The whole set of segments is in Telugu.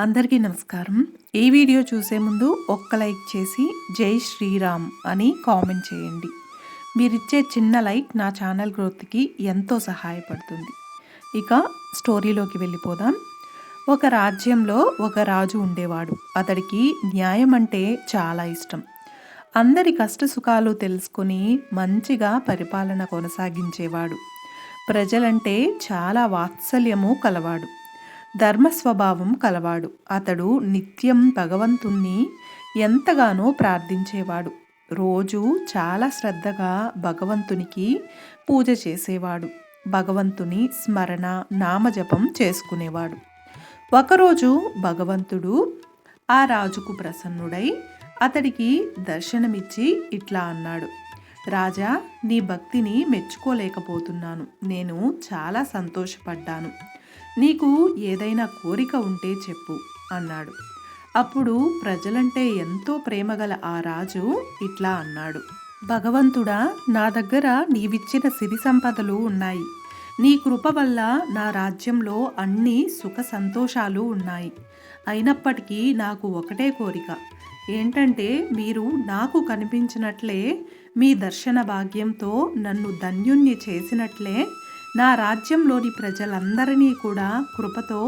అందరికీ నమస్కారం. ఈ వీడియో చూసే ముందు ఒక్క లైక్ చేసి జై శ్రీరామ్ అని కామెంట్ చేయండి. మీరిచ్చే చిన్న లైక్ నా ఛానల్ గ్రోత్కి ఎంతో సహాయపడుతుంది. ఇక స్టోరీలోకి వెళ్ళిపోదాం. ఒక రాజ్యంలో ఒక రాజు ఉండేవాడు. అతడికి న్యాయం అంటే చాలా ఇష్టం. అందరి కష్టసుఖాలు తెలుసుకొని మంచిగా పరిపాలన కొనసాగించేవాడు. ప్రజలంటే చాలా వాత్సల్యము కలవాడు. ధర్మస్వభావం కలవాడు. అతడు నిత్యం భగవంతుణ్ణి ఎంతగానో ప్రార్థించేవాడు. రోజు చాలా శ్రద్ధగా భగవంతునికి పూజ చేసేవాడు. భగవంతుని స్మరణ నామజపం చేసుకునేవాడు. ఒకరోజు భగవంతుడు ఆ రాజుకు ప్రసన్నుడై అతడికి దర్శనమిచ్చి ఇట్లా అన్నాడు: రాజా, నీ భక్తిని మెచ్చుకోలేకపోతున్నాను. నేను చాలా సంతోషపడ్డాను. నీకు ఏదైనా కోరిక ఉంటే చెప్పు అన్నాడు. అప్పుడు ప్రజలంటే ఎంతో ప్రేమగల ఆ రాజు ఇట్లా అన్నాడు: భగవంతుడా, నా దగ్గర నీవిచ్చిన సిరి సంపదలు ఉన్నాయి. నీ కృప వల్ల నా రాజ్యంలో అన్ని సుఖ సంతోషాలు ఉన్నాయి. అయినప్పటికీ నాకు ఒకటే కోరిక. ఏంటంటే, మీరు నాకు కనిపించినట్లే, మీ దర్శన భాగ్యంతో నన్ను ధన్యుణ్ణి చేసినట్లే నా రాజ్యంలోని ప్రజలందరినీ కూడా కృపతో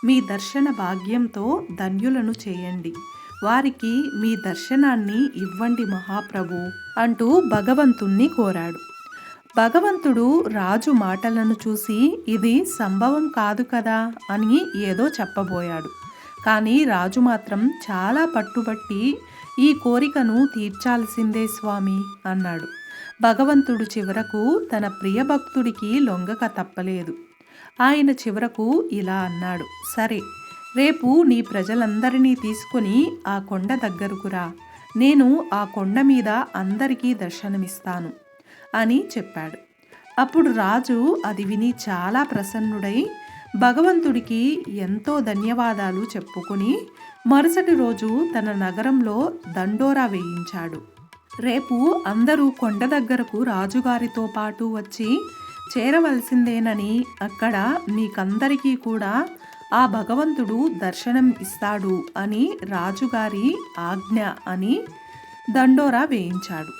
మీ దర్శన భాగ్యంతో ధన్యులను చేయండి. వారికి మీ దర్శనాన్ని ఇవ్వండి మహాప్రభు అంటూ భగవంతుణ్ణి కోరాడు. భగవంతుడు రాజు మాటలను చూసి ఇది సంభవం కాదు కదా అని ఏదో చెప్పబోయాడు. కానీ రాజు మాత్రం చాలా పట్టుబట్టి ఈ కోరికను తీర్చాల్సిందే స్వామి అన్నాడు. భగవంతుడు చివరకు తన ప్రియభక్తుడికి లొంగక తప్పలేదు. ఆయన చివరకు ఇలా అన్నాడు: సరే, రేపు నీ ప్రజలందరినీ తీసుకొని ఆ కొండ దగ్గరకు రా. నేను ఆ కొండ మీద అందరికీ దర్శనమిస్తాను అని చెప్పాడు. అప్పుడు రాజు అది విని చాలా ప్రసన్నుడై భగవంతుడికి ఎంతో ధన్యవాదాలు చెప్పుకొని మరుసటి రోజు తన నగరంలో దండోరా వేయించాడు. రేపు అందరూ కొండ దగ్గరకు రాజుగారితో పాటు వచ్చి చేరవలసిందేనని, అక్కడ మీకందరికీ కూడా ఆ భగవంతుడు దర్శనం ఇస్తాడు అని రాజుగారి ఆజ్ఞ అని దండోరా వేయించాడు.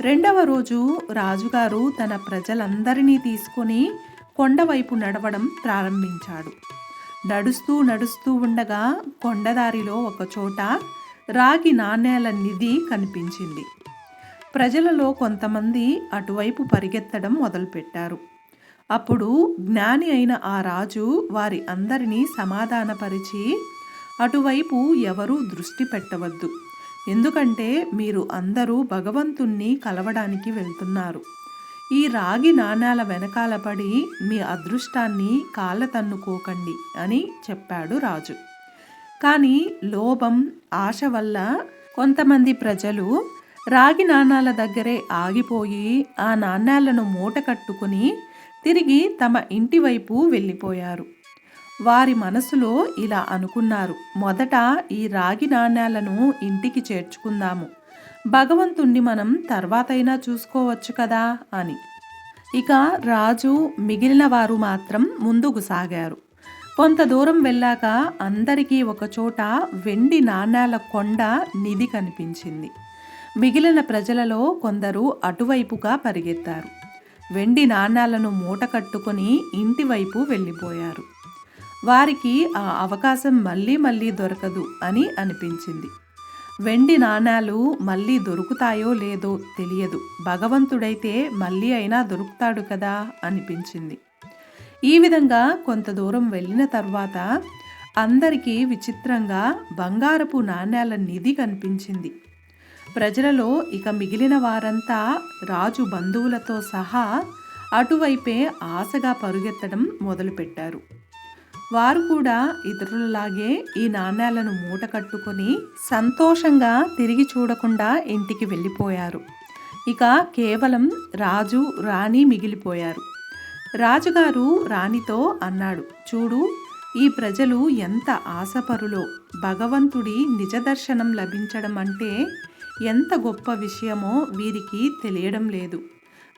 రెండవ రోజు రాజుగారు తన ప్రజలందరినీ తీసుకొని కొండవైపు నడవడం ప్రారంభించాడు. నడుస్తూ ఉండగా కొండదారిలో ఒకచోట రాగి నాణేల నిధి కనిపించింది. ప్రజలలో కొంతమంది అటువైపు పరిగెత్తడం మొదలుపెట్టారు. అప్పుడు జ్ఞాని అయిన ఆ రాజు వారి అందరినీ సమాధానపరిచి, అటువైపు ఎవరూ దృష్టి పెట్టవద్దు. ఎందుకంటే మీరు అందరూ భగవంతుణ్ణి కలవడానికి వెళ్తున్నారు. ఈ రాగి నాణాల వెనకాల పడి మీ అదృష్టాన్ని కాళ్ళ తన్నుకోకండి అని చెప్పాడు రాజు. కానీ లోభం, ఆశ వల్ల కొంతమంది ప్రజలు రాగి నాణాల దగ్గరే ఆగిపోయి ఆ నాణాలను మూట కట్టుకుని తిరిగి తమ ఇంటి వైపు వెళ్ళిపోయారు. వారి మనసులో ఇలా అనుకున్నారు: మొదట ఈ రాగి నాణాలను ఇంటికి చేర్చుకుందాము, భగవంతుణ్ణి మనం తర్వాతైనా చూసుకోవచ్చు కదా అని. ఇక రాజు మిగిలిన వారు మాత్రం ముందుకు సాగారు. కొంత దూరం వెళ్ళాక అందరికీ ఒకచోట వెండి నాణాల కొండ నిధి కనిపించింది. మిగిలిన ప్రజలలో కొందరు అటువైపుగా పరిగెత్తారు. వెండి నాణాలను మూట కట్టుకొని ఇంటి వైపు వెళ్ళిపోయారు. వారికి ఆ అవకాశం మళ్ళీ దొరకదు అని అనిపించింది. వెండి నాణాలు మళ్ళీ దొరుకుతాయో లేదో తెలియదు, భగవంతుడైతే మళ్ళీ అయినా దొరుకుతాడు కదా అనిపించింది. ఈ విధంగా కొంత దూరం వెళ్ళిన తర్వాత అందరికీ విచిత్రంగా బంగారపు నాణేల నిధి కనిపించింది. ప్రజలలో ఇక మిగిలిన వారంతా రాజు బంధువులతో సహా అటువైపే ఆశగా పరుగెత్తడం మొదలుపెట్టారు. వారు కూడా ఇతరులలాగే ఈ నాణేలను మూట కట్టుకొని సంతోషంగా తిరిగి చూడకుండా ఇంటికి వెళ్ళిపోయారు. ఇక కేవలం రాజు, రాణి మిగిలిపోయారు. రాజుగారు రాణితో అన్నాడు: చూడు, ఈ ప్రజలు ఎంత ఆశపరులో. భగవంతుడి నిజ దర్శనం లభించడం అంటే ఎంత గొప్ప విషయమో వీరికి తెలియడం లేదు.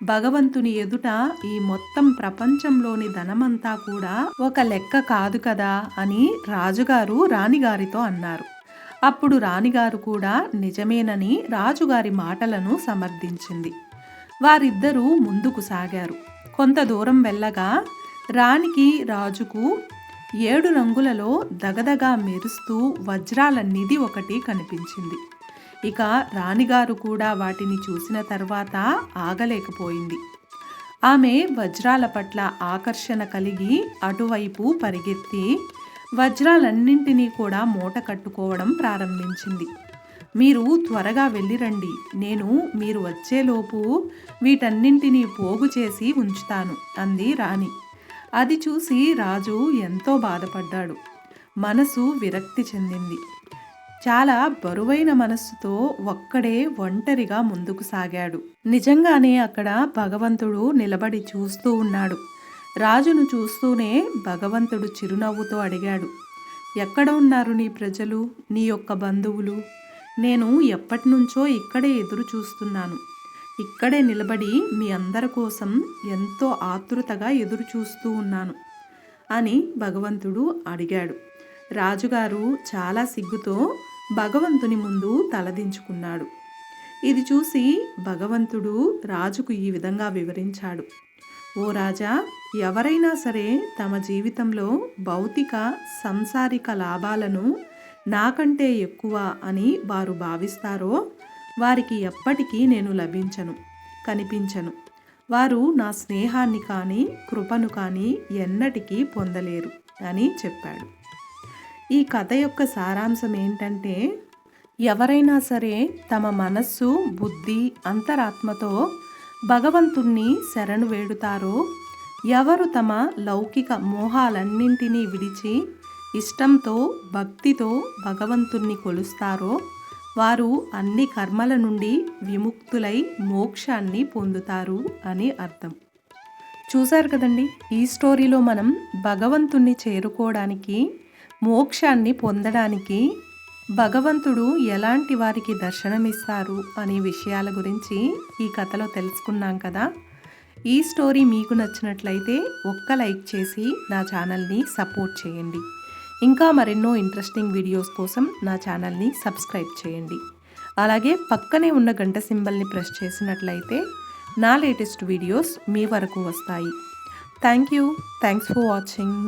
భగవంతుని ఎదుట ఈ మొత్తం ప్రపంచంలోని ధనమంతా కూడా ఒక లెక్క కాదు కదా అని రాజుగారు రాణిగారితో అన్నారు. అప్పుడు రాణిగారు కూడా నిజమేనని రాజుగారి మాటలను సమర్థించింది. వారిద్దరూ ముందుకు సాగారు. కొంత దూరం వెళ్ళగా రాణికి రాజుకు 7 రంగులలో దగదగా మెరుస్తూ వజ్రాల నిధి ఒకటి కనిపించింది. ఇక రాణిగారు కూడా వాటిని చూసిన తర్వాత ఆగలేకపోయింది. ఆమె వజ్రాల పట్ల ఆకర్షణ కలిగి అటువైపు పరిగెత్తి వజ్రాలన్నింటినీ కూడా మూట కట్టుకోవడం ప్రారంభించింది. మీరు త్వరగా వెళ్ళిరండి, నేను మీరు వచ్చేలోపు వీటన్నింటినీ పోగు చేసి ఉంచుతాను అంది రాణి. అది చూసి రాజు ఎంతో బాధపడ్డాడు. మనసు విరక్తి చెందింది. చాలా బరువైన మనస్సుతో ఒక్కడే ఒంటరిగా ముందుకు సాగాడు. నిజంగానే అక్కడ భగవంతుడు నిలబడి చూస్తూ ఉన్నాడు. రాజును చూస్తూనే భగవంతుడు చిరునవ్వుతో అడిగాడు, ఎక్కడ ఉన్నారు నీ ప్రజలు, నీ యొక్క బంధువులు? నేను ఎప్పటినుంచో ఇక్కడే ఎదురు చూస్తున్నాను. ఇక్కడే నిలబడి మీ అందరి కోసం ఎంతో ఆతృతగా ఎదురు చూస్తూ ఉన్నాను అని భగవంతుడు అడిగాడు. రాజుగారు చాలా సిగ్గుతో భగవంతుని ముందు తలదించుకున్నాడు. ఇది చూసి భగవంతుడు రాజుకు ఈ విధంగా వివరించాడు. ఓ రాజా, ఎవరైనా సరే తమ జీవితంలో భౌతిక సంసారిక లాభాలను నాకంటే ఎక్కువ అని వారు భావిస్తారో వారికి ఎప్పటికీ నేను కనిపించను. వారు నా స్నేహాన్ని కానీ కృపను కానీ ఎన్నటికీ పొందలేరు అని చెప్పాడు. ఈ కథ యొక్క సారాంశం ఏంటంటే, ఎవరైనా సరే తమ మనస్సు, బుద్ధి, అంతరాత్మతో భగవంతుణ్ణి శరణు వేడుతారో, ఎవరు తమ లౌకిక మోహాలన్నింటినీ విడిచి ఇష్టంతో, భక్తితో భగవంతుణ్ణి కొలుస్తారో వారు అన్ని కర్మల నుండి విముక్తులై మోక్షాన్ని పొందుతారు అని అర్థం. చూశారు కదండి, ఈ స్టోరీలో మనం భగవంతుణ్ణి చేరుకోవడానికి, మోక్షాన్ని పొందడానికి భగవంతుడు ఎలాంటి వారికి దర్శనమిస్తారు అనే విషయాల గురించి ఈ కథలో తెలుసుకున్నాం కదా. ఈ స్టోరీ మీకు నచ్చినట్లయితే ఒక్క లైక్ చేసి నా ఛానల్ని సపోర్ట్ చేయండి. ఇంకా మరెన్నో ఇంట్రెస్టింగ్ వీడియోస్ కోసం నా ఛానల్ని సబ్స్క్రైబ్ చేయండి. అలాగే పక్కనే ఉన్న గంట సింబల్ని ప్రెస్ చేసినట్లయితే నా లేటెస్ట్ వీడియోస్ మీ వరకు వస్తాయి. Thanks for watching.